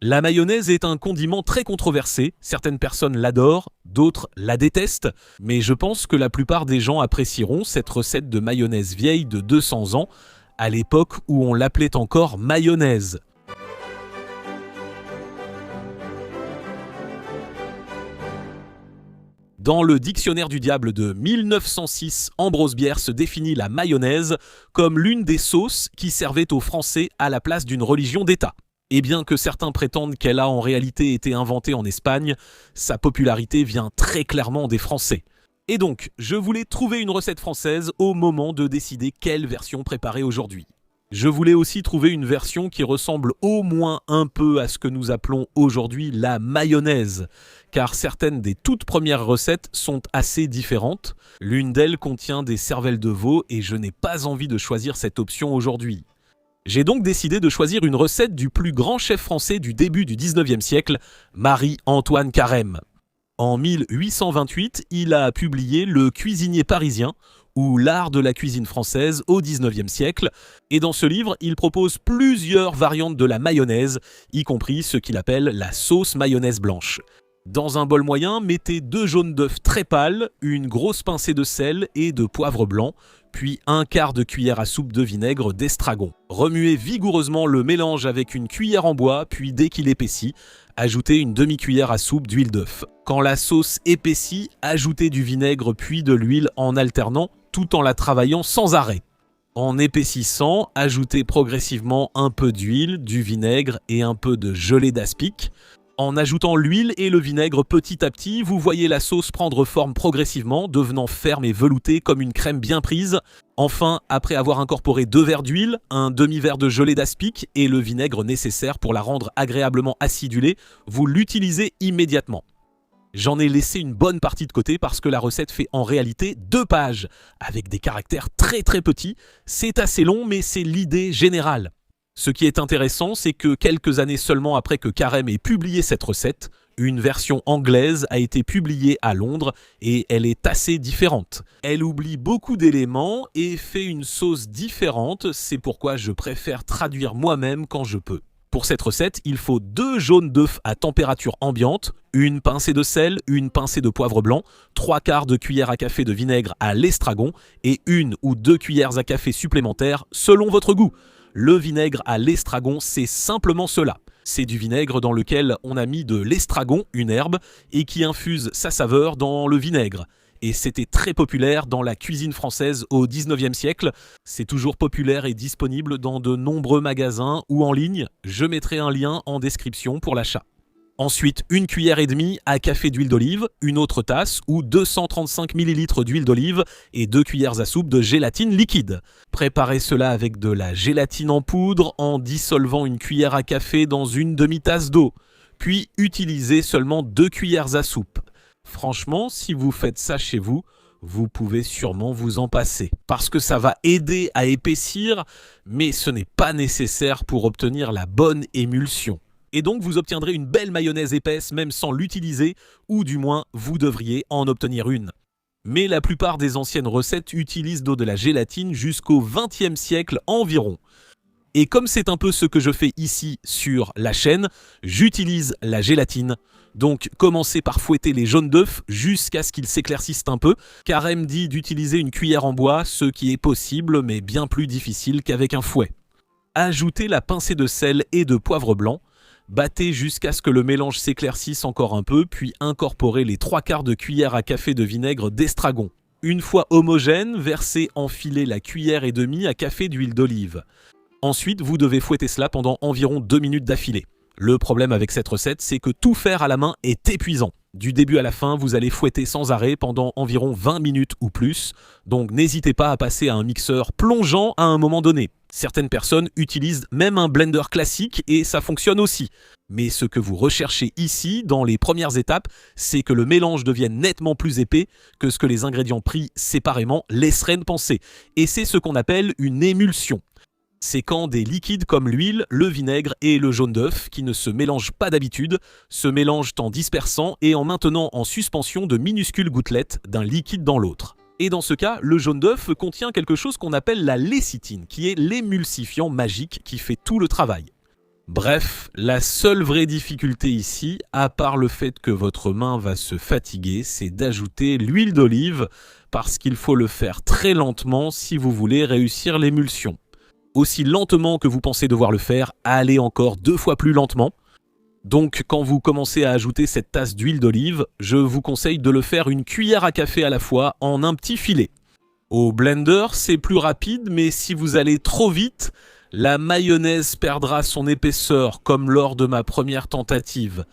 La mayonnaise est un condiment très controversé, certaines personnes l'adorent, d'autres la détestent, mais je pense que la plupart des gens apprécieront cette recette de mayonnaise vieille de 200 ans, à l'époque où on l'appelait encore mayonnaise. Dans le Dictionnaire du diable de 1906, Ambrose Bierce définit la mayonnaise comme l'une des sauces qui servaient aux Français à la place d'une religion d'État. Et bien que certains prétendent qu'elle a en réalité été inventée en Espagne, sa popularité vient très clairement des Français. Et donc, je voulais trouver une recette française au moment de décider quelle version préparer aujourd'hui. Je voulais aussi trouver une version qui ressemble au moins un peu à ce que nous appelons aujourd'hui la mayonnaise, car certaines des toutes premières recettes sont assez différentes. L'une d'elles contient des cervelles de veau et je n'ai pas envie de choisir cette option aujourd'hui. J'ai donc décidé de choisir une recette du plus grand chef français du début du 19e siècle, Marie-Antoine Carême. En 1828, il a publié Le Cuisinier parisien, ou L'art de la cuisine française au 19e siècle, et dans ce livre, il propose plusieurs variantes de la mayonnaise, y compris ce qu'il appelle la sauce mayonnaise blanche. Dans un bol moyen, mettez 2 jaunes d'œufs très pâles, une grosse pincée de sel et de poivre blanc, puis 1/4 de cuillère à soupe de vinaigre d'estragon. Remuez vigoureusement le mélange avec une cuillère en bois, puis dès qu'il épaissit, ajoutez une demi-cuillère à soupe d'huile d'œuf. Quand la sauce épaissit, ajoutez du vinaigre puis de l'huile en alternant, tout en la travaillant sans arrêt. En épaississant, ajoutez progressivement un peu d'huile, du vinaigre et un peu de gelée d'aspic. En ajoutant l'huile et le vinaigre petit à petit, vous voyez la sauce prendre forme progressivement, devenant ferme et veloutée comme une crème bien prise. Enfin, après avoir incorporé 2 verres d'huile, un demi-verre de gelée d'aspic et le vinaigre nécessaire pour la rendre agréablement acidulée, vous l'utilisez immédiatement. J'en ai laissé une bonne partie de côté parce que la recette fait en réalité 2 pages, avec des caractères très petits. C'est assez long, mais c'est l'idée générale. Ce qui est intéressant, c'est que quelques années seulement après que Carême ait publié cette recette, une version anglaise a été publiée à Londres et elle est assez différente. Elle oublie beaucoup d'éléments et fait une sauce différente, c'est pourquoi je préfère traduire moi-même quand je peux. Pour cette recette, il faut 2 jaunes d'œufs à température ambiante, une pincée de sel, une pincée de poivre blanc, 3/4 de cuillère à café de vinaigre à l'estragon et 1 ou 2 cuillères à café supplémentaires selon votre goût. Le vinaigre à l'estragon, c'est simplement cela. C'est du vinaigre dans lequel on a mis de l'estragon, une herbe, et qui infuse sa saveur dans le vinaigre. Et c'était très populaire dans la cuisine française au 19e siècle. C'est toujours populaire et disponible dans de nombreux magasins ou en ligne. Je mettrai un lien en description pour l'achat. Ensuite, 1,5 cuillère à café d'huile d'olive, une autre tasse ou 235 ml d'huile d'olive et 2 cuillères à soupe de gélatine liquide. Préparez cela avec de la gélatine en poudre en dissolvant 1 cuillère à café dans une demi-tasse d'eau. Puis utilisez seulement 2 cuillères à soupe. Franchement, si vous faites ça chez vous, vous pouvez sûrement vous en passer. Parce que ça va aider à épaissir, mais ce n'est pas nécessaire pour obtenir la bonne émulsion. Et donc vous obtiendrez une belle mayonnaise épaisse même sans l'utiliser, ou du moins vous devriez en obtenir une. Mais la plupart des anciennes recettes utilisent de la gélatine jusqu'au XXe siècle environ. Et comme c'est un peu ce que je fais ici sur la chaîne, j'utilise la gélatine. Donc commencez par fouetter les jaunes d'œufs jusqu'à ce qu'ils s'éclaircissent un peu. Carême dit d'utiliser une cuillère en bois, ce qui est possible mais bien plus difficile qu'avec un fouet. Ajoutez la pincée de sel et de poivre blanc. Battez jusqu'à ce que le mélange s'éclaircisse encore un peu, puis incorporez les 3/4 de cuillère à café de vinaigre d'estragon. Une fois homogène, versez enfilez la cuillère et demie à café d'huile d'olive. Ensuite, vous devez fouetter cela pendant environ 2 minutes d'affilée. Le problème avec cette recette, c'est que tout faire à la main est épuisant. Du début à la fin, vous allez fouetter sans arrêt pendant environ 20 minutes ou plus, donc n'hésitez pas à passer à un mixeur plongeant à un moment donné. Certaines personnes utilisent même un blender classique et ça fonctionne aussi. Mais ce que vous recherchez ici, dans les premières étapes, c'est que le mélange devienne nettement plus épais que ce que les ingrédients pris séparément laisseraient penser. Et c'est ce qu'on appelle une émulsion. C'est quand des liquides comme l'huile, le vinaigre et le jaune d'œuf, qui ne se mélangent pas d'habitude, se mélangent en dispersant et en maintenant en suspension de minuscules gouttelettes d'un liquide dans l'autre. Et dans ce cas, le jaune d'œuf contient quelque chose qu'on appelle la lécithine, qui est l'émulsifiant magique qui fait tout le travail. Bref, la seule vraie difficulté ici, à part le fait que votre main va se fatiguer, c'est d'ajouter l'huile d'olive parce qu'il faut le faire très lentement si vous voulez réussir l'émulsion. Aussi lentement que vous pensez devoir le faire, allez encore 2 fois plus lentement. Donc quand vous commencez à ajouter cette tasse d'huile d'olive, je vous conseille de le faire une cuillère à café à la fois en un petit filet. Au blender, c'est plus rapide, mais si vous allez trop vite, la mayonnaise perdra son épaisseur comme lors de ma première tentative.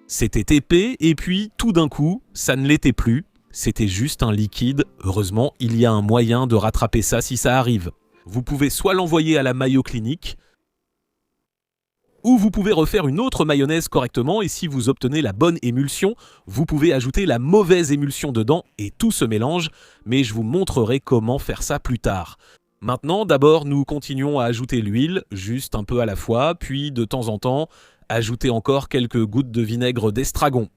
C'était épais et puis tout d'un coup, ça ne l'était plus. C'était juste un liquide. Heureusement, il y a un moyen de rattraper ça si ça arrive. Vous pouvez soit l'envoyer à la Mayo Clinique, ou vous pouvez refaire une autre mayonnaise correctement et si vous obtenez la bonne émulsion, vous pouvez ajouter la mauvaise émulsion dedans et tout se mélange, mais je vous montrerai comment faire ça plus tard. Maintenant, d'abord, nous continuons à ajouter l'huile, juste un peu à la fois, puis de temps en temps, ajouter encore quelques gouttes de vinaigre d'estragon.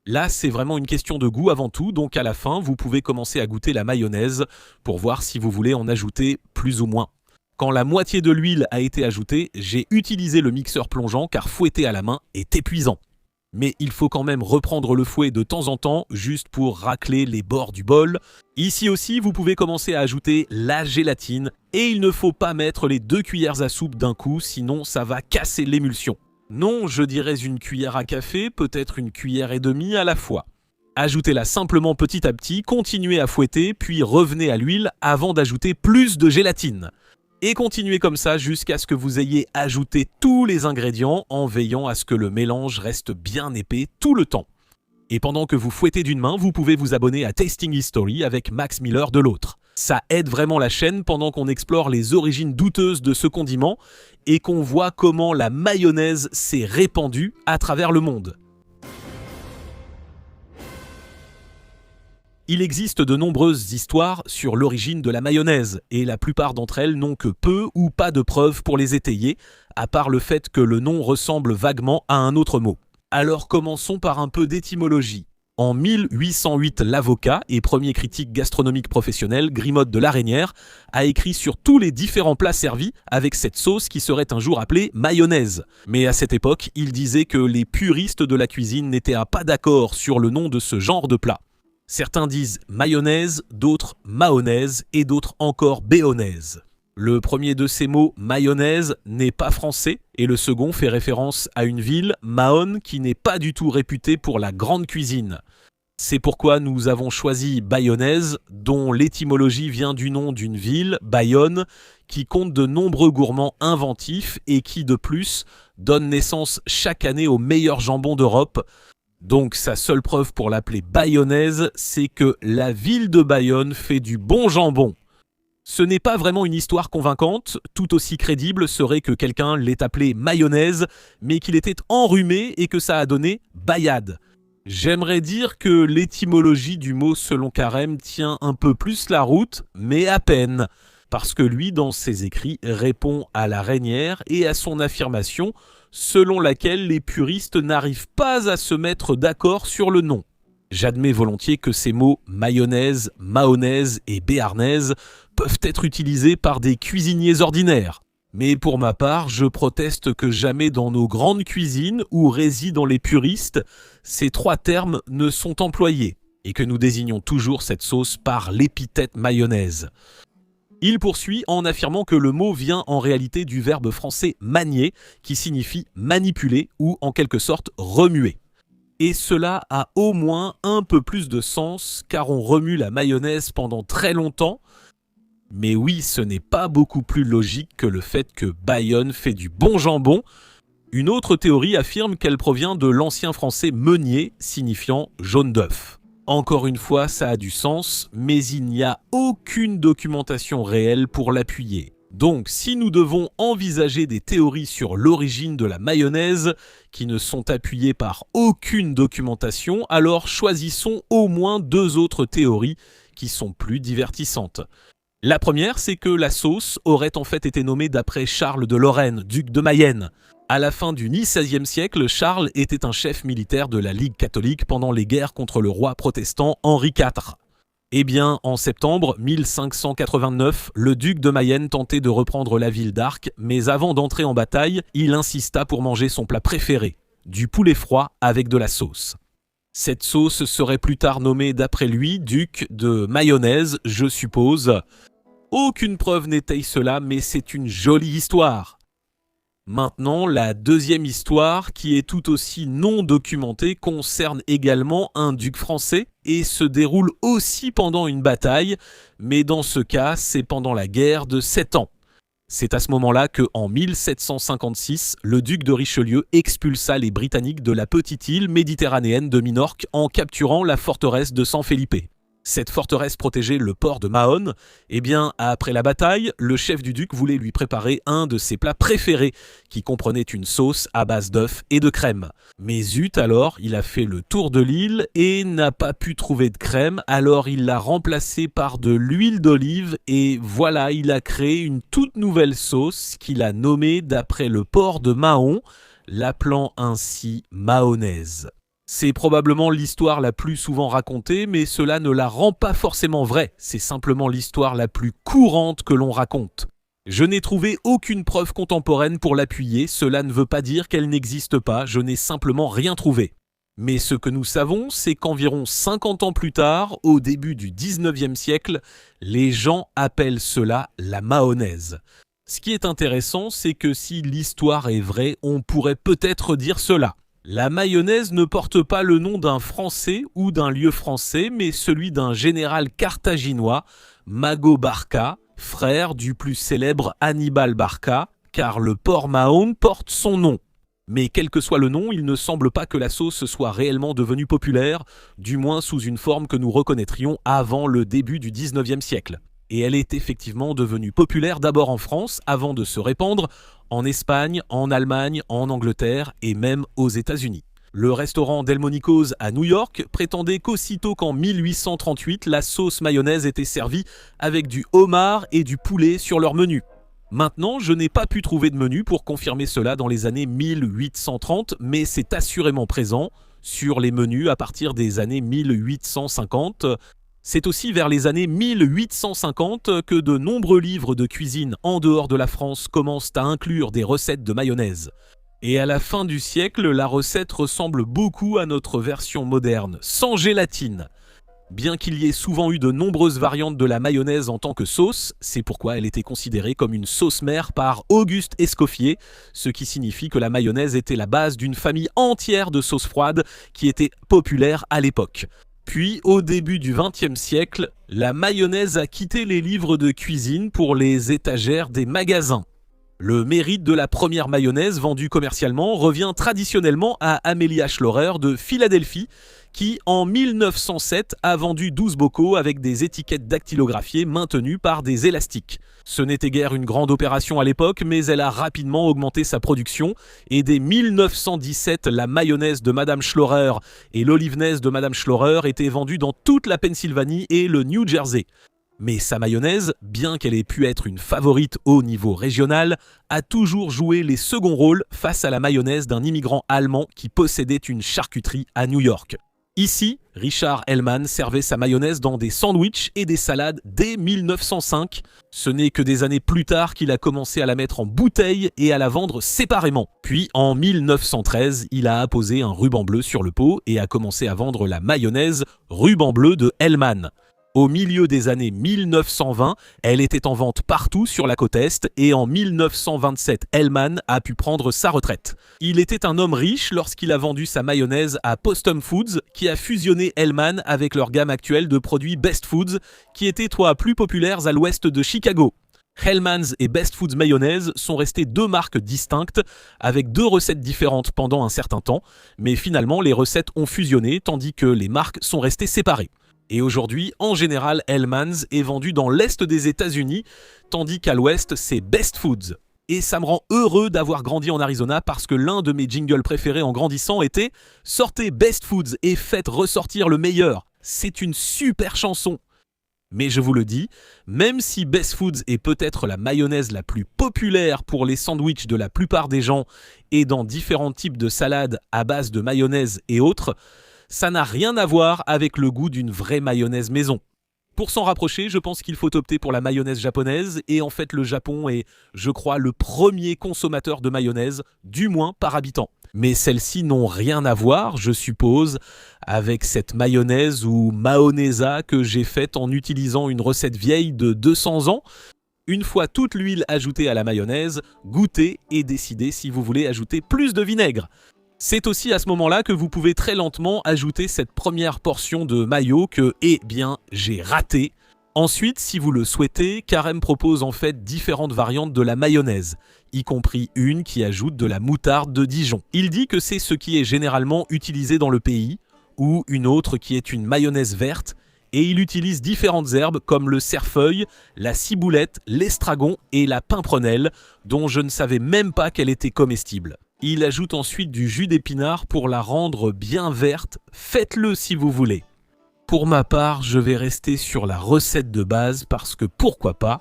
Là, c'est vraiment une question de goût avant tout, donc à la fin, vous pouvez commencer à goûter la mayonnaise pour voir si vous voulez en ajouter plus ou moins. Quand la moitié de l'huile a été ajoutée, j'ai utilisé le mixeur plongeant car fouetter à la main est épuisant. Mais il faut quand même reprendre le fouet de temps en temps, juste pour racler les bords du bol. Ici aussi, vous pouvez commencer à ajouter la gélatine, et il ne faut pas mettre les 2 cuillères à soupe d'un coup, sinon ça va casser l'émulsion. Non, je dirais une cuillère à café, peut-être une cuillère et demie à la fois. Ajoutez-la simplement petit à petit, continuez à fouetter, puis revenez à l'huile avant d'ajouter plus de gélatine. Et continuez comme ça jusqu'à ce que vous ayez ajouté tous les ingrédients en veillant à ce que le mélange reste bien épais tout le temps. Et pendant que vous fouettez d'une main, vous pouvez vous abonner à Tasting History avec Max Miller de l'autre. Ça aide vraiment la chaîne pendant qu'on explore les origines douteuses de ce condiment et qu'on voit comment la mayonnaise s'est répandue à travers le monde. Il existe de nombreuses histoires sur l'origine de la mayonnaise, et la plupart d'entre elles n'ont que peu ou pas de preuves pour les étayer, à part le fait que le nom ressemble vaguement à un autre mot. Alors commençons par un peu d'étymologie. En 1808, l'avocat et premier critique gastronomique professionnel, Grimaud de La Reynière, a écrit sur tous les différents plats servis avec cette sauce qui serait un jour appelée mayonnaise. Mais à cette époque, il disait que les puristes de la cuisine n'étaient pas d'accord sur le nom de ce genre de plat. Certains disent mayonnaise, d'autres mahonnaise et d'autres encore béonnaise. Le premier de ces mots, mayonnaise, n'est pas français et le second fait référence à une ville, Mahon, qui n'est pas du tout réputée pour la grande cuisine. C'est pourquoi nous avons choisi bayonnaise, dont l'étymologie vient du nom d'une ville, Bayonne, qui compte de nombreux gourmands inventifs et qui, de plus, donne naissance chaque année au meilleur jambon d'Europe. Donc sa seule preuve pour l'appeler bayonnaise, c'est que la ville de Bayonne fait du bon jambon. Ce n'est pas vraiment une histoire convaincante, tout aussi crédible serait que quelqu'un l'ait appelée mayonnaise, mais qu'il était enrhumé et que ça a donné bayade. J'aimerais dire que l'étymologie du mot selon Carême tient un peu plus la route, mais à peine, parce que lui, dans ses écrits, répond à La Reynière et à son affirmation selon laquelle les puristes n'arrivent pas à se mettre d'accord sur le nom. J'admets volontiers que ces mots mayonnaise, mahonnaise et béarnaise peuvent être utilisés par des cuisiniers ordinaires. Mais pour ma part, je proteste que jamais dans nos grandes cuisines où résident les puristes, ces 3 termes ne sont employés et que nous désignons toujours cette sauce par l'épithète mayonnaise. Il poursuit en affirmant que le mot vient en réalité du verbe français manier, qui signifie manipuler ou en quelque sorte remuer. Et cela a au moins un peu plus de sens, car on remue la mayonnaise pendant très longtemps. Mais oui, ce n'est pas beaucoup plus logique que le fait que Bayonne fait du bon jambon. Une autre théorie affirme qu'elle provient de l'ancien français meunier, signifiant jaune d'œuf. Encore une fois, ça a du sens, mais il n'y a aucune documentation réelle pour l'appuyer. Donc, si nous devons envisager des théories sur l'origine de la mayonnaise qui ne sont appuyées par aucune documentation, alors choisissons au moins 2 autres théories qui sont plus divertissantes. La première, c'est que la sauce aurait en fait été nommée d'après Charles de Lorraine, duc de Mayenne. À la fin du XVIe siècle, Charles était un chef militaire de la Ligue catholique pendant les guerres contre le roi protestant Henri IV. Eh bien, en septembre 1589, le duc de Mayenne tentait de reprendre la ville d'Arques, mais avant d'entrer en bataille, il insista pour manger son plat préféré, du poulet froid avec de la sauce. Cette sauce serait plus tard nommée d'après lui duc de mayonnaise, je suppose. Aucune preuve n'étaye cela, mais c'est une jolie histoire. Maintenant, la deuxième histoire, qui est tout aussi non documentée, concerne également un duc français et se déroule aussi pendant une bataille, mais dans ce cas, c'est pendant la guerre de 7 ans. C'est à ce moment-là que, en 1756, le duc de Richelieu expulsa les Britanniques de la petite île méditerranéenne de Minorque en capturant la forteresse de San Felipe. Cette forteresse protégeait le port de Mahon. Eh bien, après la bataille, le chef du duc voulait lui préparer un de ses plats préférés, qui comprenait une sauce à base d'œufs et de crème. Mais zut alors, il a fait le tour de l'île et n'a pas pu trouver de crème, alors il l'a remplacée par de l'huile d'olive et voilà, il a créé une toute nouvelle sauce qu'il a nommée d'après le port de Mahon, l'appelant ainsi mayonnaise. C'est probablement l'histoire la plus souvent racontée, mais cela ne la rend pas forcément vraie. C'est simplement l'histoire la plus courante que l'on raconte. Je n'ai trouvé aucune preuve contemporaine pour l'appuyer, cela ne veut pas dire qu'elle n'existe pas, je n'ai simplement rien trouvé. Mais ce que nous savons, c'est qu'environ 50 ans plus tard, au début du 19e siècle, les gens appellent cela la mayonnaise. Ce qui est intéressant, c'est que si l'histoire est vraie, on pourrait peut-être dire cela. La mayonnaise ne porte pas le nom d'un Français ou d'un lieu français, mais celui d'un général carthaginois, Mago Barca, frère du plus célèbre Hannibal Barca, car le port Mahon porte son nom. Mais quel que soit le nom, il ne semble pas que la sauce soit réellement devenue populaire, du moins sous une forme que nous reconnaîtrions avant le début du 19e siècle. Et elle est effectivement devenue populaire d'abord en France, avant de se répandre en Espagne, en Allemagne, en Angleterre et même aux États-Unis. Le restaurant Delmonico's à New York prétendait qu'aussitôt qu'en 1838, la sauce mayonnaise était servie avec du homard et du poulet sur leur menu. Maintenant, je n'ai pas pu trouver de menu pour confirmer cela dans les années 1830, mais c'est assurément présent sur les menus à partir des années 1850. C'est aussi vers les années 1850 que de nombreux livres de cuisine en dehors de la France commencent à inclure des recettes de mayonnaise. Et à la fin du siècle, la recette ressemble beaucoup à notre version moderne, sans gélatine. Bien qu'il y ait souvent eu de nombreuses variantes de la mayonnaise en tant que sauce, c'est pourquoi elle était considérée comme une sauce mère par Auguste Escoffier, ce qui signifie que la mayonnaise était la base d'une famille entière de sauces froides qui était populaire à l'époque. Puis, au début du XXe siècle, la mayonnaise a quitté les livres de cuisine pour les étagères des magasins. Le mérite de la première mayonnaise vendue commercialement revient traditionnellement à Amelia Schlorer de Philadelphie, qui en 1907 a vendu 12 bocaux avec des étiquettes dactylographiées maintenues par des élastiques. Ce n'était guère une grande opération à l'époque, mais elle a rapidement augmenté sa production et dès 1917, la mayonnaise de Madame Schlorer et l'olivenaise de Madame Schlorer étaient vendues dans toute la Pennsylvanie et le New Jersey. Mais sa mayonnaise, bien qu'elle ait pu être une favorite au niveau régional, a toujours joué les seconds rôles face à la mayonnaise d'un immigrant allemand qui possédait une charcuterie à New York. Ici, Richard Hellman servait sa mayonnaise dans des sandwichs et des salades dès 1905. Ce n'est que des années plus tard qu'il a commencé à la mettre en bouteille et à la vendre séparément. Puis, en 1913, il a apposé un ruban bleu sur le pot et a commencé à vendre la mayonnaise ruban bleu de Hellman. Au milieu des années 1920, elle était en vente partout sur la côte Est et en 1927, Hellman a pu prendre sa retraite. Il était un homme riche lorsqu'il a vendu sa mayonnaise à Postum Foods qui a fusionné Hellman avec leur gamme actuelle de produits Best Foods qui étaient plus populaires à l'ouest de Chicago. Hellman's et Best Foods Mayonnaise sont restées deux marques distinctes avec deux recettes différentes pendant un certain temps, mais finalement les recettes ont fusionné tandis que les marques sont restées séparées. Et aujourd'hui, en général, Hellman's est vendu dans l'est des États-Unis, tandis qu'à l'ouest, c'est Best Foods. Et ça me rend heureux d'avoir grandi en Arizona parce que l'un de mes jingles préférés en grandissant était « Sortez Best Foods et faites ressortir le meilleur ». C'est une super chanson. Mais je vous le dis, même si Best Foods est peut-être la mayonnaise la plus populaire pour les sandwichs de la plupart des gens et dans différents types de salades à base de mayonnaise et autres, ça n'a rien à voir avec le goût d'une vraie mayonnaise maison. Pour s'en rapprocher, je pense qu'il faut opter pour la mayonnaise japonaise, et en fait le Japon est, je crois, le premier consommateur de mayonnaise, du moins par habitant. Mais celles-ci n'ont rien à voir, je suppose, avec cette mayonnaise ou mayonnaise que j'ai faite en utilisant une recette vieille de 200 ans. Une fois toute l'huile ajoutée à la mayonnaise, goûtez et décidez si vous voulez ajouter plus de vinaigre. C'est aussi à ce moment-là que vous pouvez très lentement ajouter cette première portion de mayo que, eh bien, j'ai raté. Ensuite, si vous le souhaitez, Carême propose en fait différentes variantes de la mayonnaise, y compris une qui ajoute de la moutarde de Dijon. Il dit que c'est ce qui est généralement utilisé dans le pays, ou une autre qui est une mayonnaise verte, et il utilise différentes herbes comme le cerfeuil, la ciboulette, l'estragon et la pimprenelle, dont je ne savais même pas qu'elle était comestible. Il ajoute ensuite du jus d'épinard pour la rendre bien verte. Faites-le si vous voulez. Pour ma part, je vais rester sur la recette de base parce que pourquoi pas.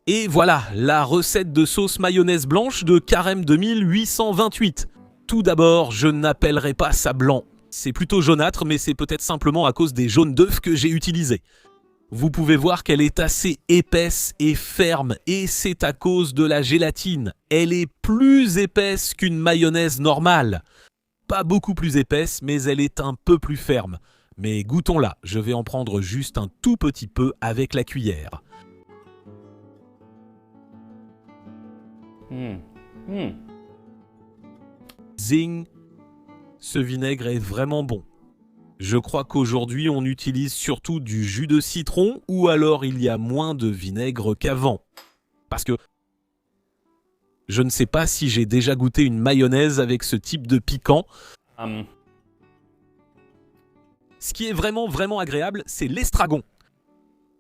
Et voilà, la recette de sauce mayonnaise blanche de Carême 2828. Tout d'abord, je n'appellerai pas ça blanc. C'est plutôt jaunâtre, mais c'est peut-être simplement à cause des jaunes d'œufs que j'ai utilisés. Vous pouvez voir qu'elle est assez épaisse et ferme, et c'est à cause de la gélatine. Elle est plus épaisse qu'une mayonnaise normale. Pas beaucoup plus épaisse, mais elle est un peu plus ferme. Mais goûtons-la, je vais en prendre juste un tout petit peu avec la cuillère. Zing! Ce vinaigre est vraiment bon. Je crois qu'aujourd'hui, on utilise surtout du jus de citron ou alors il y a moins de vinaigre qu'avant. Parce que je ne sais pas si j'ai déjà goûté une mayonnaise avec ce type de piquant. Ce qui est vraiment agréable, c'est l'estragon.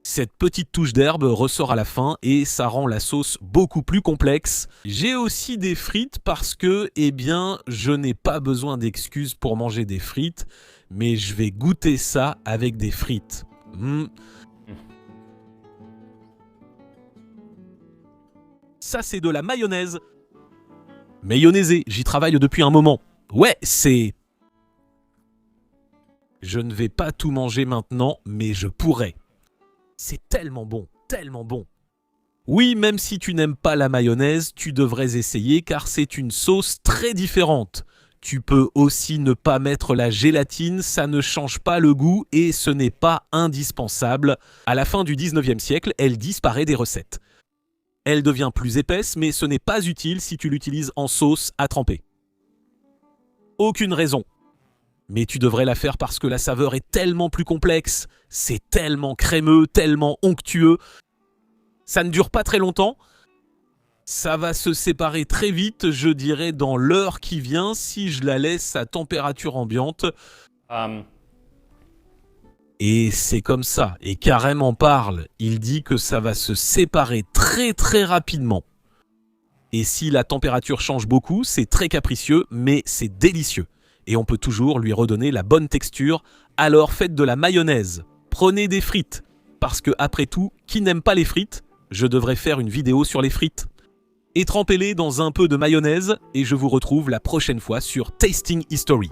Cette petite touche d'herbe ressort à la fin et ça rend la sauce beaucoup plus complexe. J'ai aussi des frites parce que, eh bien, je n'ai pas besoin d'excuses pour manger des frites, mais je vais goûter ça avec des frites. Ça, c'est de la mayonnaise. Mayonnaisée, j'y travaille depuis un moment. Ouais, c'est... Je ne vais pas tout manger maintenant, mais je pourrais. C'est tellement bon, tellement bon. Oui, même si tu n'aimes pas la mayonnaise, tu devrais essayer car c'est une sauce très différente. Tu peux aussi ne pas mettre la gélatine, ça ne change pas le goût et ce n'est pas indispensable. À la fin du 19e siècle, elle disparaît des recettes. Elle devient plus épaisse, mais ce n'est pas utile si tu l'utilises en sauce à tremper. Aucune raison. Mais tu devrais la faire parce que la saveur est tellement plus complexe. C'est tellement crémeux, tellement onctueux. Ça ne dure pas très longtemps. Ça va se séparer très vite, je dirais, dans l'heure qui vient, si je la laisse à température ambiante. Et c'est comme ça. Et Carême en parle. Il dit que ça va se séparer très rapidement. Et si la température change beaucoup, c'est très capricieux, mais c'est délicieux. Et on peut toujours lui redonner la bonne texture, alors faites de la mayonnaise. Prenez des frites, parce que après tout, qui n'aime pas les frites? Je devrais faire une vidéo sur les frites. Et trempez-les dans un peu de mayonnaise, et je vous retrouve la prochaine fois sur Tasting History.